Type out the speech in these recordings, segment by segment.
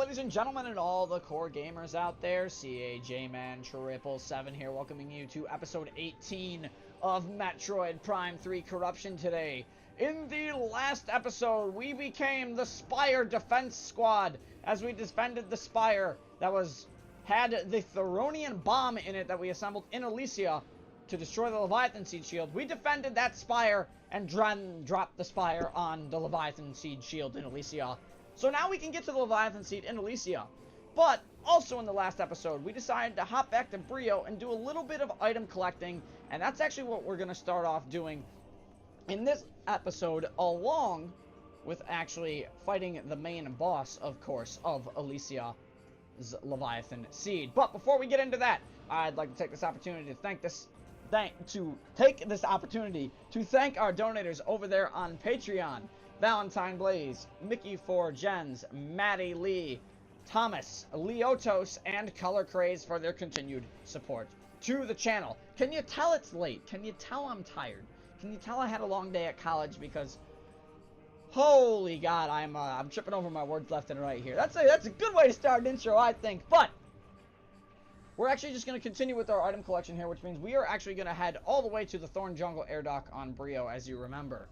ladies and gentlemen, and all the core gamers out there. CAJman777 here, welcoming you to episode 18 of Metroid Prime 3 Corruption today. In the last episode, we became the Spire Defense Squad as we defended the Spire that had the Theronian bomb in it that we assembled in Elysia to destroy the Leviathan Seed Shield. We defended that Spire and dropped the Spire on the Leviathan Seed Shield in Elysia. So now we can get to the Leviathan Seed in Elysia. But also in the last episode, we decided to hop back to Brio and do a little bit of item collecting. And that's actually what we're going to start off doing in this episode, along with actually fighting the main boss, of course, of Elysia's Leviathan Seed. But before we get into that, I'd like to take this opportunity to thank our donators over there on Patreon. Valentine Blaze, MickeyPhorGens, MaddiLeigh, Thomas, Liotos, and Color Craze for their continued support to the channel. Can you tell it's late? Can you tell I'm tired? Can you tell I had a long day at college? Because holy God, I'm tripping over my words left and right here. That's a good way to start an intro, I think. But we're actually just going to continue with our item collection here, which means we are actually going to head all the way to the Thorn Jungle Air Dock on Brio, as you remember.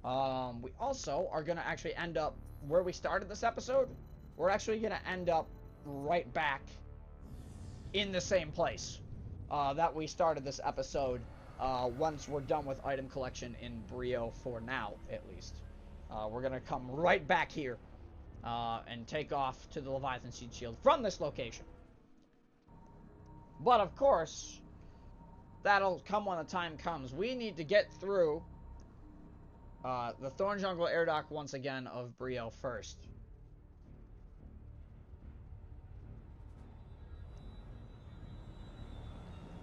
We also are going to actually end up where we started this episode. We're actually going to end up right back in the same place that we started this episode once we're done with item collection in Brio, for now, at least. We're going to come right back here and take off to the Leviathan Seed Shield from this location. But, of course, that'll come when the time comes. We need to get through the Thorn Jungle Air Dock once again of Brio first.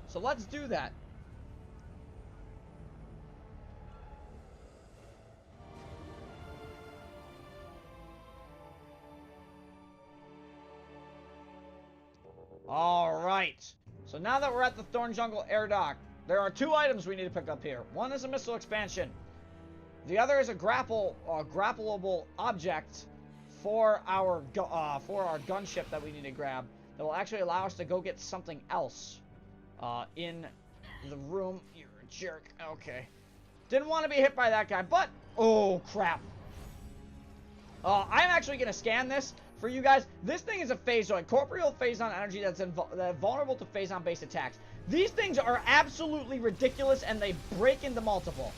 So let's do that. Alright. So now that we're at the Thorn Jungle Air Dock, there are two items we need to pick up here. One is a missile expansion. The other is a grappleable object for our gunship that we need to grab that will actually allow us to go get something else in the room. You're a jerk. Okay. Didn't want to be hit by that guy, but oh crap. I'm actually going to scan this for you guys. This thing is a phasoid, corporeal phazon energy that's vulnerable to phazon-based attacks. These things are absolutely ridiculous, and they break into multiple.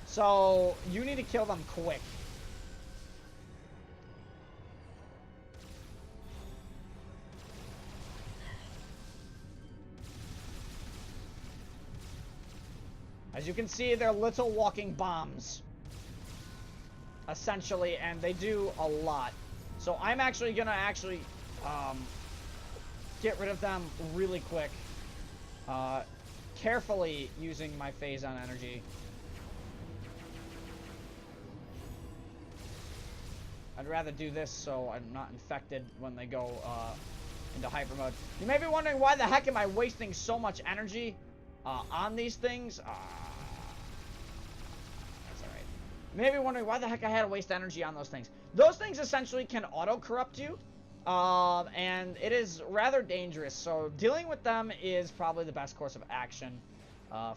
So, you need to kill them quick. As you can see, they're little walking bombs. Essentially, and they do a lot. So, I'm actually gonna get rid of them really quick. Carefully using my phazon energy. I'd rather do this so I'm not infected when they go into hyper mode. You may be wondering, why the heck am I wasting so much energy on these things? That's alright. You may be wondering why the heck I had to waste energy on those things. Those things essentially can auto-corrupt you, and it is rather dangerous. So dealing with them is probably the best course of action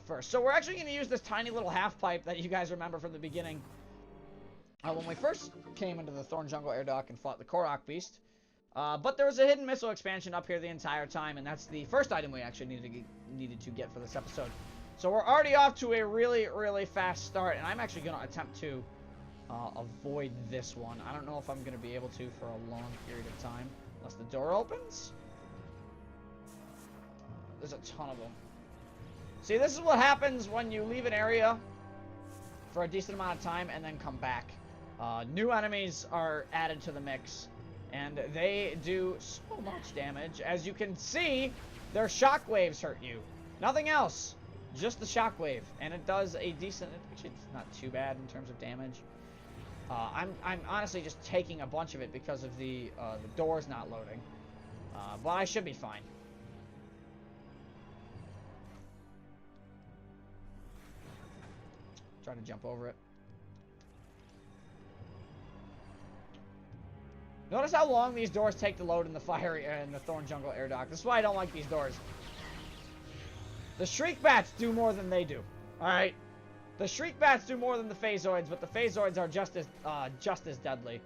first. So we're actually going to use this tiny little half-pipe that you guys remember from the beginning. When we first came into the Thorn Jungle Air Dock and fought the Korok Beast. But there was a hidden missile expansion up here the entire time, and that's the first item we actually needed to get for this episode. So we're already off to a really, really fast start, and I'm actually going to attempt to avoid this one. I don't know if I'm going to be able to for a long period of time, unless the door opens. There's a ton of them. See, this is what happens when you leave an area for a decent amount of time and then come back. New enemies are added to the mix, and they do so much damage. As you can see, their shockwaves hurt you. Nothing else, just the shockwave, and it does a decent. Actually, it's not too bad in terms of damage. I'm honestly just taking a bunch of it because of the doors not loading, but I should be fine. Try to jump over it. Notice how long these doors take to load in the Thorn Jungle Air Dock. This is why I don't like these doors. The Shriek Bats do more than they do. Alright? The Shriek Bats do more than the Phazoids, but the Phazoids are just as deadly.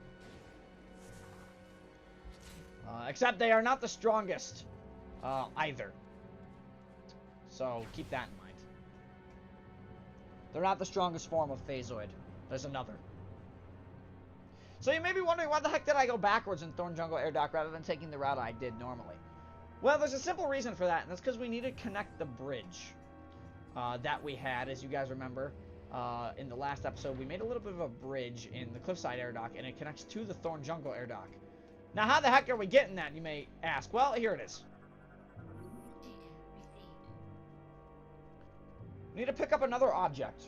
Except they are not the strongest, either. So, keep that in mind. They're not the strongest form of Phazoid. There's another. So you may be wondering, why the heck did I go backwards in Thorn Jungle Air Dock rather than taking the route I did normally? Well, there's a simple reason for that, and that's because we need to connect the bridge that we had, as you guys remember. In the last episode, we made a little bit of a bridge in the Cliffside Air Dock, and it connects to the Thorn Jungle Air Dock. Now, how the heck are we getting that, you may ask? Well, here it is. We need to pick up another object.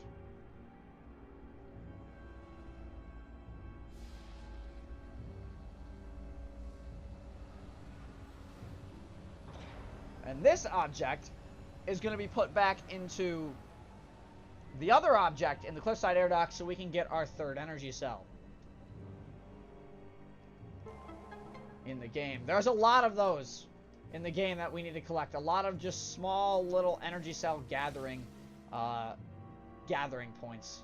And this object is going to be put back into the other object in the Cliffside Air Dock so we can get our third energy cell in the game. There's a lot of those in the game that we need to collect. A lot of just small little energy cell gathering points.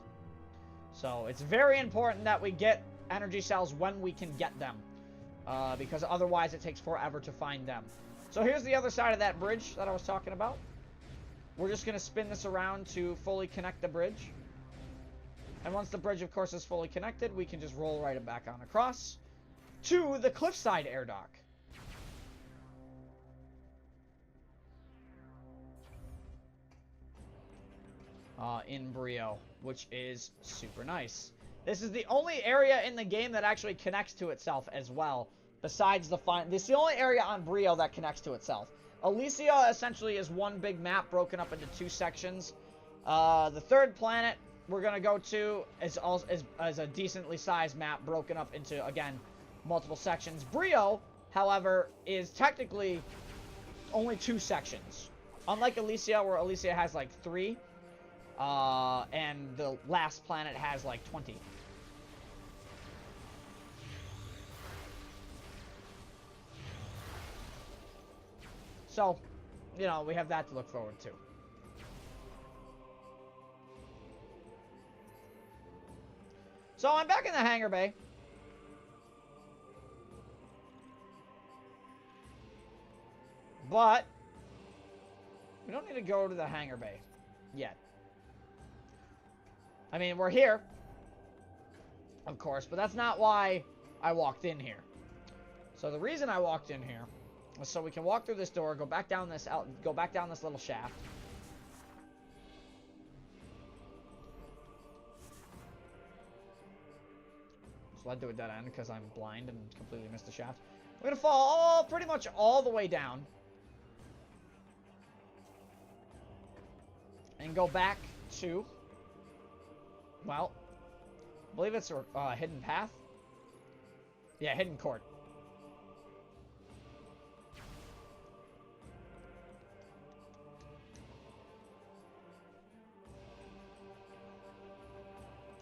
So it's very important that we get energy cells when we can get them, because otherwise it takes forever to find them. So here's the other side of that bridge that I was talking about. We're just going to spin this around to fully connect the bridge. And once the bridge, of course, is fully connected, we can just roll right back on across to the Cliffside Air Dock. In Brio, which is super nice. This is the only area in the game that actually connects to itself as well. Besides the this is the only area on Brio that connects to itself. Elysia essentially is one big map broken up into two sections. The third planet we're gonna go to is a decently sized map broken up into, again, multiple sections. Brio, however, is technically only two sections. Unlike Elysia, where Elysia has like 3, and the last planet has like 20. So, you know, we have that to look forward to. So I'm back in the hangar bay. But we don't need to go to the hangar bay yet. I mean, we're here, of course, but that's not why I walked in here. So the reason I walked in here was so we can walk through this door, go back down this little shaft. This led to a dead end because I'm blind and completely missed the shaft. We're gonna fall pretty much all the way down and go back to, well, I believe it's a hidden path. Yeah, hidden court.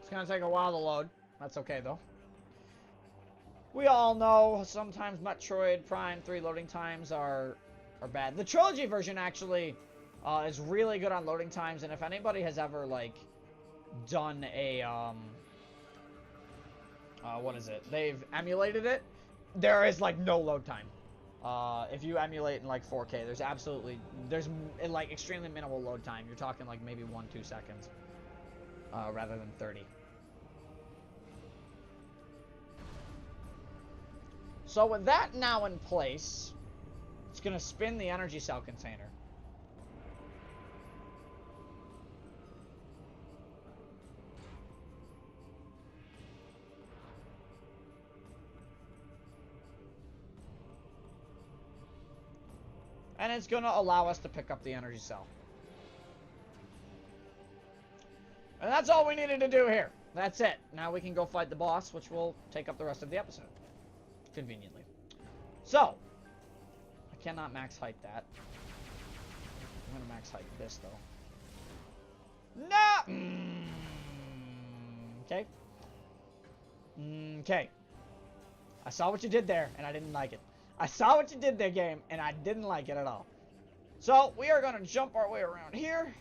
It's gonna take a while to load. That's okay, though. We all know sometimes Metroid Prime 3 loading times are bad. The trilogy version, actually, is really good on loading times, and if anybody has ever, like, done a, what is it? They've emulated it, there is, like, no load time. If you emulate in, like, 4K, there's, like, extremely minimal load time. You're talking, like, maybe 1-2 seconds, rather than 30. So with that now in place, it's going to spin the energy cell container. And it's going to allow us to pick up the energy cell. And that's all we needed to do here. That's it. Now we can go fight the boss, which will take up the rest of the episode. Conveniently. So, I cannot max height that. I'm gonna max height this though. No! Okay. Okay. I saw what you did there, and I didn't like it. I saw what you did there, game, and I didn't like it at all. So, we are going to jump our way around here.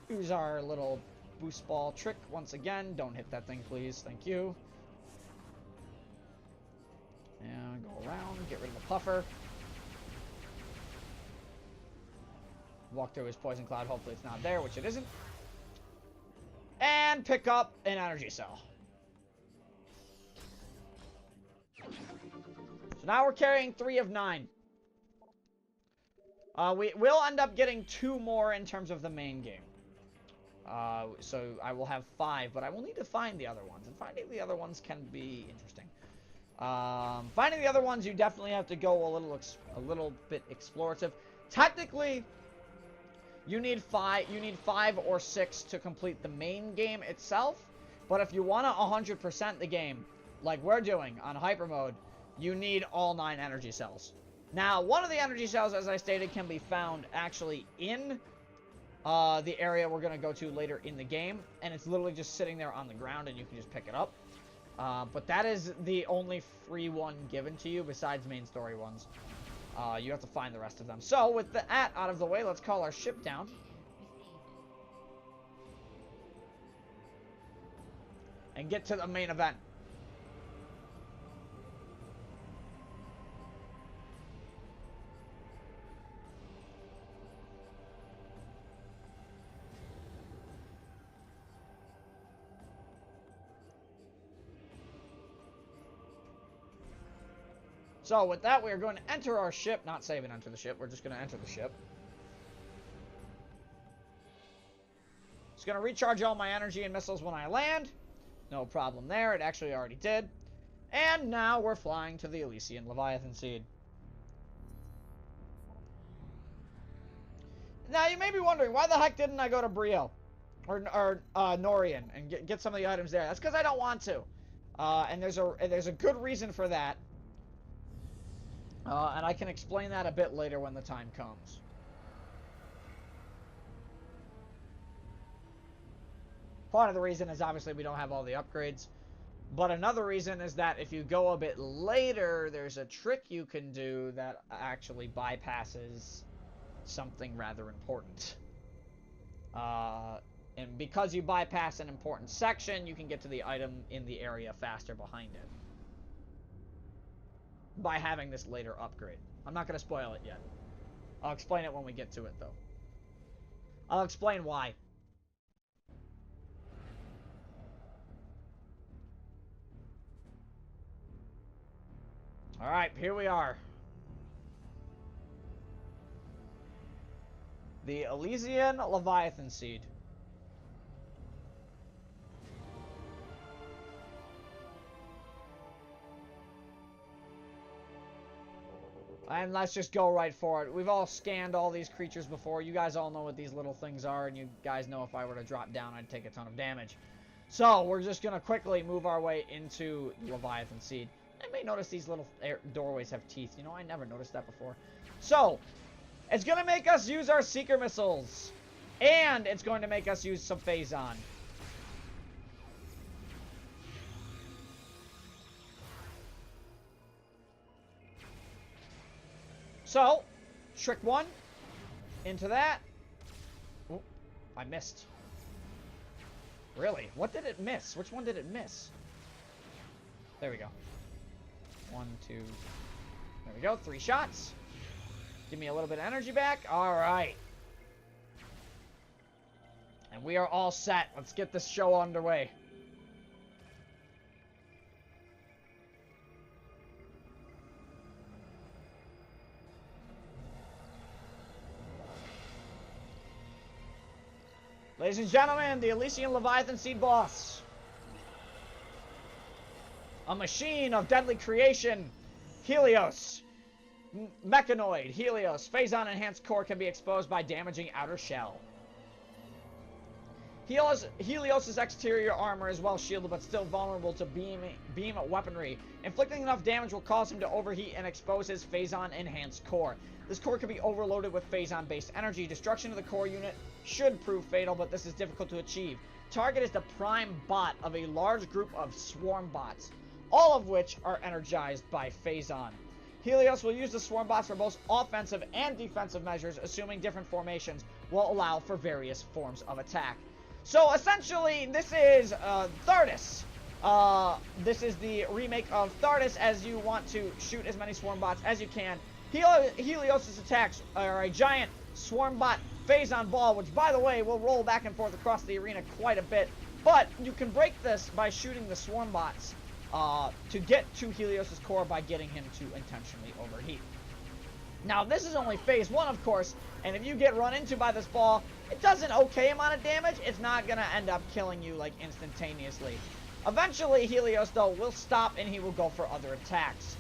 Use our little boost ball trick once again. Don't hit that thing, please. Thank you. And go around, get rid of the puffer. Walk through his poison cloud. Hopefully it's not there, which it isn't. And pick up an energy cell. So now we're carrying 3 of 9. We will end up getting 2 more in terms of the main game. So I will have 5, but I will need to find the other ones. And finding the other ones can be interesting. Finding the other ones, you definitely have to go a little bit explorative. Technically, you need 5 or 6 to complete the main game itself. But if you want to 100% the game, like we're doing on Hypermode, you need all 9 energy cells. Now, one of the energy cells, as I stated, can be found actually in the area we're going to go to later in the game. And it's literally just sitting there on the ground, and you can just pick it up. But that is the only free one given to you, besides main story ones. You have to find the rest of them. So, with that out of the way, let's call our ship down. And get to the main event. So, with that, we are going to enter our ship. Not save and enter the ship. We're just going to enter the ship. It's going to recharge all my energy and missiles when I land. No problem there. It actually already did. And now we're flying to the Elysian Leviathan Seed. Now, you may be wondering, why the heck didn't I go to Brio? Or Norian and get some of the items there? That's because I don't want to. And there's a good reason for that. And I can explain that a bit later when the time comes. Part of the reason is obviously we don't have all the upgrades. But another reason is that if you go a bit later, there's a trick you can do that actually bypasses something rather important. And because you bypass an important section, you can get to the item in the area faster behind it. By having this later upgrade. I'm not going to spoil it yet. I'll explain it when we get to it, though. I'll explain why. Alright, here we are. The Elysian Leviathan Seed. And let's just go right for it. We've all scanned all these creatures before. You guys all know what these little things are, and you guys know if I were to drop down, I'd take a ton of damage. So, we're just going to quickly move our way into the Leviathan Seed. You may notice these little doorways have teeth. You know, I never noticed that before. So, it's going to make us use our Seeker Missiles. And it's going to make us use some Phazon. So, trick 1, into that. Oh, I missed. Really? What did it miss? Which one did it miss? There we go. 1, 2. There we go. 3 shots. Give me a little bit of energy back. All right. And we are all set. Let's get this show underway. Ladies and gentlemen, the Elysian Leviathan Seed boss. A machine of deadly creation. Helios. Mechanoid. Helios. Phazon enhanced core can be exposed by damaging outer shell. Helios' exterior armor is well shielded but still vulnerable to beam weaponry. Inflicting enough damage will cause him to overheat and expose his Phazon enhanced core. This core can be overloaded with Phazon-based energy. Destruction of the core unit should prove fatal, but this is difficult to achieve. Target is the prime bot of a large group of swarm bots. all of which are energized by Phazon. Helios will use the Swarm Bots for both offensive and defensive measures, assuming different formations will allow for various forms of attack. So essentially, this is Thardus. This is the remake of Thardus, as you want to shoot as many Swarm Bots as you can. Helios' attacks are a giant Swarm Bot Phazon ball, which, by the way, will roll back and forth across the arena quite a bit. But you can break this by shooting the Swarm Bots to get to Helios' core by getting him to intentionally overheat. Now, this is only phase 1, of course, and if you get run into by this ball, it does an okay amount of damage. It's not going to end up killing you, like, instantaneously. Eventually, Helios, though, will stop, and he will go for other attacks.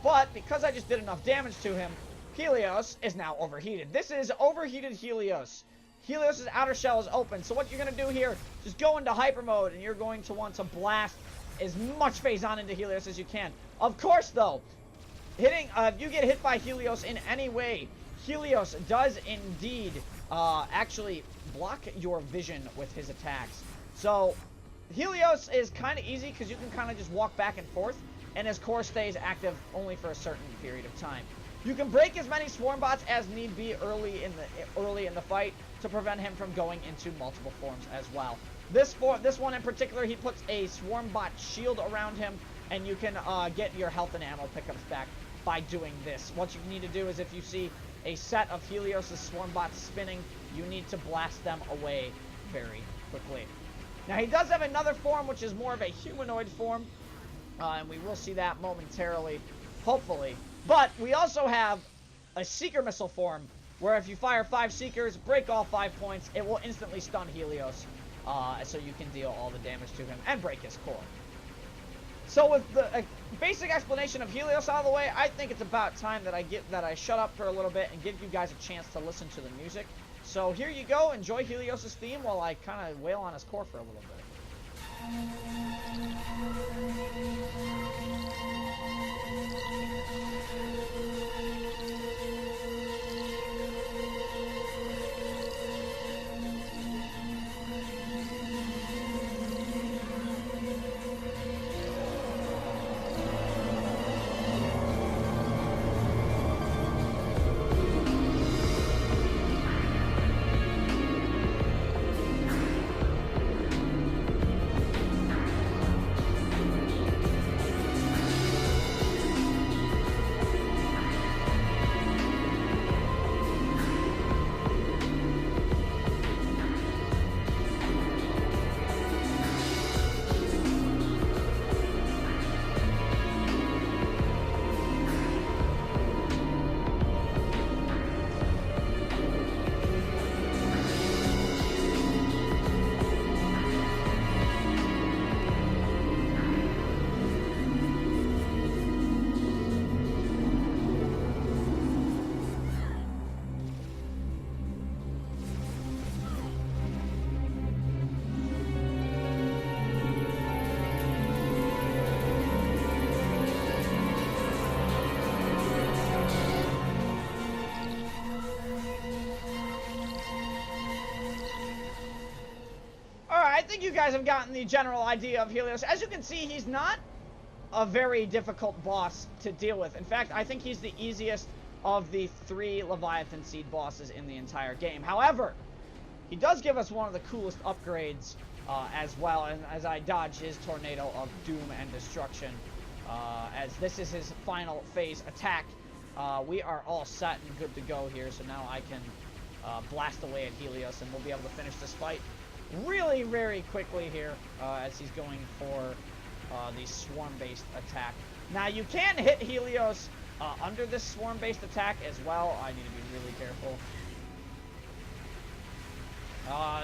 But, because I just did enough damage to him, Helios is now overheated. This is overheated Helios. Helios' outer shell is open, so what you're going to do here, just go into Hypermode, and you're going to want to blast as much Phazon into Helios as you can. Of course, though, if you get hit by Helios in any way, Helios does indeed actually block your vision with his attacks. So, Helios is kind of easy because you can kind of just walk back and forth, and his core stays active only for a certain period of time. You can break as many Swarm Bots as need be early in the fight to prevent him from going into multiple forms as well. This one in particular, he puts a Swarm Bot shield around him, and you can get your health and ammo pickups back by doing this. What you need to do is, if you see a set of Helios' Swarm Bots spinning, you need to blast them away very quickly. Now, he does have another form, which is more of a humanoid form, and we will see that momentarily, hopefully. But we also have a Seeker Missile form, where if you fire 5 Seekers, break all 5 points, it will instantly stun Helios, so you can deal all the damage to him and break his core. So with the basic explanation of Helios out of the way, I think it's about time that I shut up for a little bit and give you guys a chance to listen to the music. So here you go, enjoy Helios' theme while I kind of wail on his core for a little bit. I think you guys have gotten the general idea of Helios. As you can see, he's not a very difficult boss to deal with. In fact, I think he's the easiest of the 3 Leviathan Seed bosses in the entire game. However, he does give us one of the coolest upgrades as well, and as I dodge his Tornado of Doom and Destruction, as this is his final phase attack. We are all set and good to go here, so now I can blast away at Helios, and we'll be able to finish this fight really very quickly here, as he's going for the swarm-based attack. Now, you can hit Helios under this swarm-based attack as well. I need to be really careful.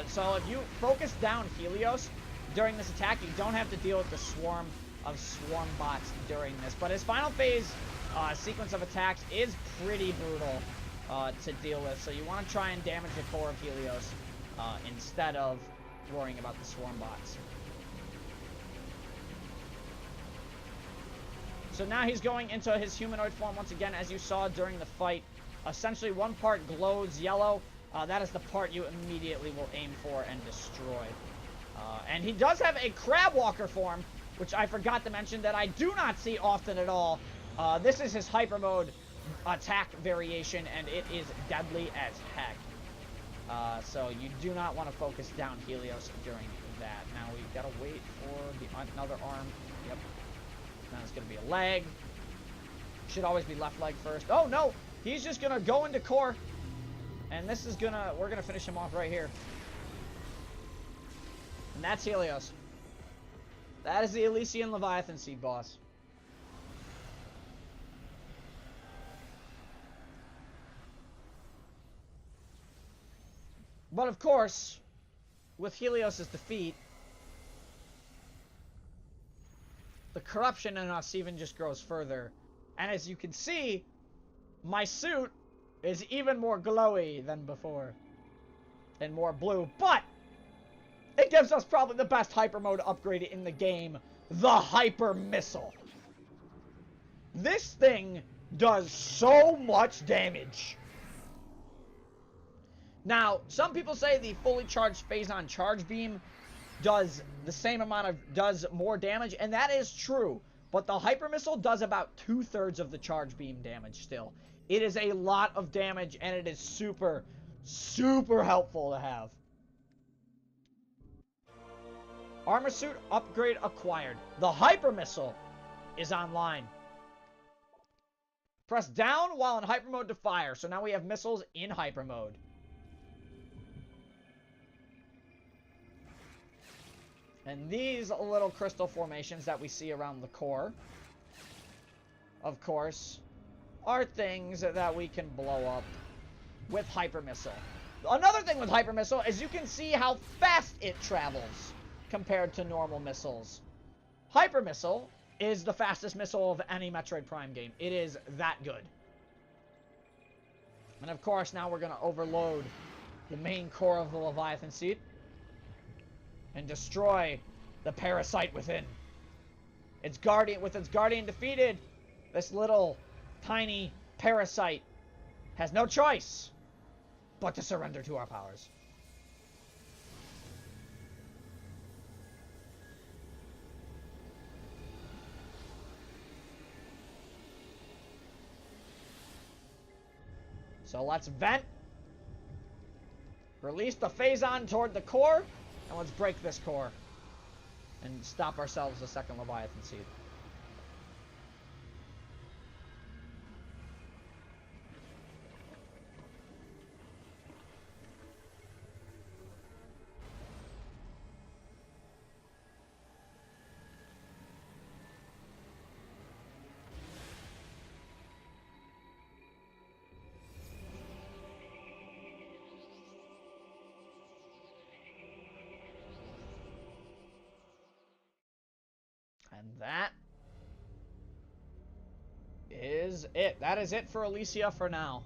So if you focus down Helios during this attack, you don't have to deal with the swarm of swarm bots during this. But his final phase sequence of attacks is pretty brutal to deal with. So you want to try and damage the core of Helios instead of worrying about the swarm bots. So now he's going into his humanoid form once again, as you saw during the fight. Essentially, one part glows yellow. That is the part you immediately will aim for and destroy. And he does have a crab walker form, which I forgot to mention that I do not see often at all. This is his Hypermode attack variation, and it is deadly as heck. So you do not want to focus down Helios during that. Now we've got to wait for another arm. Yep. Now it's going to be a leg. Should always be left leg first. Oh, no! He's just going to go into core. And this is going to... We're going to finish him off right here. And that's Helios. That is the Elysian Leviathan Seed boss. But of course, with Helios' defeat, the corruption in us even just grows further. And as you can see, my suit is even more glowy than before. And more blue. But it gives us probably the best hyper mode upgrade in the game, the Hyper Missile. This thing does so much damage. Now, some people say the fully charged Phazon Charge Beam does the same amount of, does more damage, and that is true. But the Hyper Missile does about 2/3 of the Charge Beam damage still. It is a lot of damage, and it is super, super helpful to have. Armor Suit upgrade acquired. The Hyper Missile is online. Press down while in Hyper Mode to fire. So now we have missiles in Hyper Mode. And these little crystal formations that we see around the core, of course, are things that we can blow up with Hyper Missile. Another thing with Hyper Missile is you can see how fast it travels compared to normal missiles. Hyper Missile is the fastest missile of any Metroid Prime game. It is that good. And of course, now we're going to overload the main core of the Leviathan Seed and destroy the parasite within. Its guardian, with its guardian defeated, this little tiny parasite has no choice but to surrender to our powers. So let's vent. Release the Phazon toward the core. And let's break this core. And stop ourselves a second Leviathan Seed. And that is it. That is it for Elysia for now.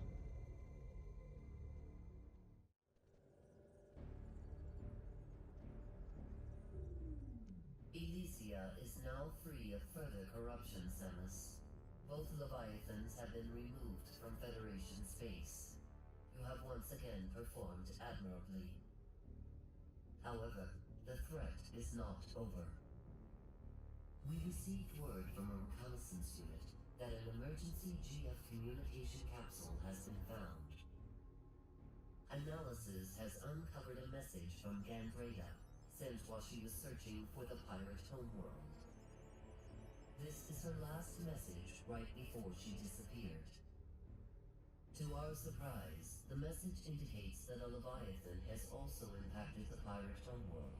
Elysia is now free of further corruption, Samus. Both Leviathans have been removed from Federation space. You have once again performed admirably. However, the threat is not over. We received word from a reconnaissance unit that an emergency GF communication capsule has been found. Analysis has uncovered a message from Gandreda, sent while she was searching for the pirate homeworld. This is her last message right before she disappeared. To our surprise, the message indicates that a Leviathan has also impacted the pirate homeworld,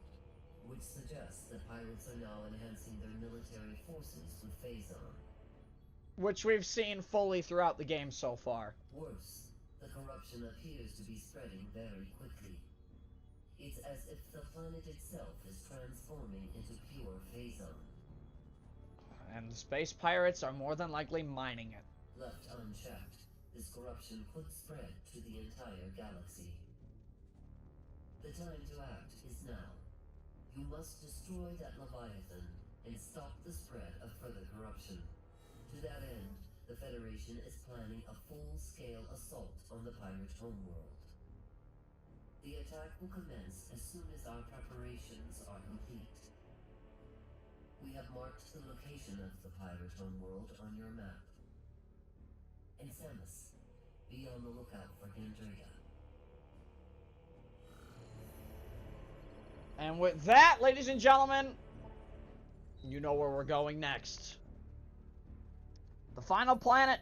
which suggests that pirates are now enhancing their military forces with Phazon. Which we've seen fully throughout the game so far. Worse, the corruption appears to be spreading very quickly. It's as if the planet itself is transforming into pure Phazon. And the space pirates are more than likely mining it. Left unchecked, this corruption could spread to the entire galaxy. The time to act is now. You must destroy that Leviathan and stop the spread of further corruption. To that end, the Federation is planning a full-scale assault on the pirate homeworld. The attack will commence as soon as our preparations are complete. We have marked the location of the pirate homeworld on your map. And Samus, be on the lookout for Gandreda. And with that, ladies and gentlemen, you know where we're going next. The final planet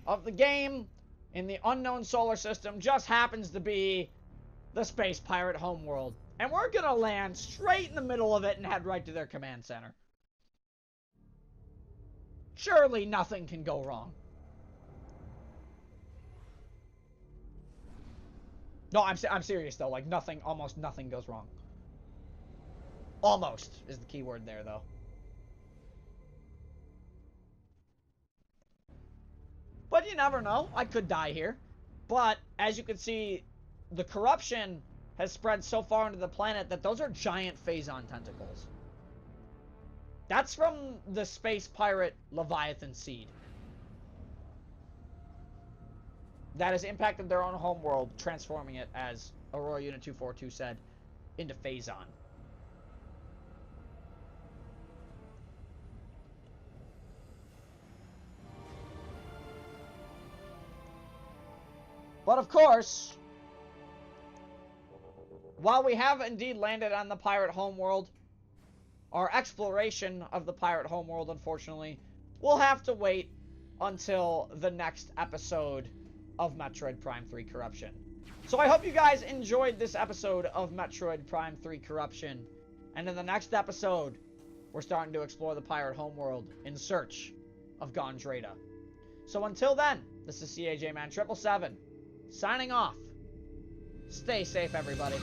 of the game in the unknown solar system just happens to be the Space Pirate homeworld. And we're gonna land straight in the middle of it and head right to their command center. Surely nothing can go wrong. No, I'm serious though. Like nothing, almost nothing goes wrong. Almost is the key word there though. But you never know. I could die here. But as you can see, the corruption has spread so far into the planet that those are giant Phazon tentacles. That's from the Space Pirate Leviathan seed. That has impacted their own homeworld, transforming it, as Aurora Unit 242 said, into Phazon. But of course, while we have indeed landed on the pirate homeworld, our exploration of the pirate homeworld, unfortunately, will have to wait until the next episode of Metroid Prime 3 Corruption. So I hope you guys enjoyed this episode of Metroid Prime 3 Corruption. And in the next episode, we're starting to explore the pirate homeworld in search of Gandreda. So until then, this is CAJ Man 777, signing off. Stay safe, everybody.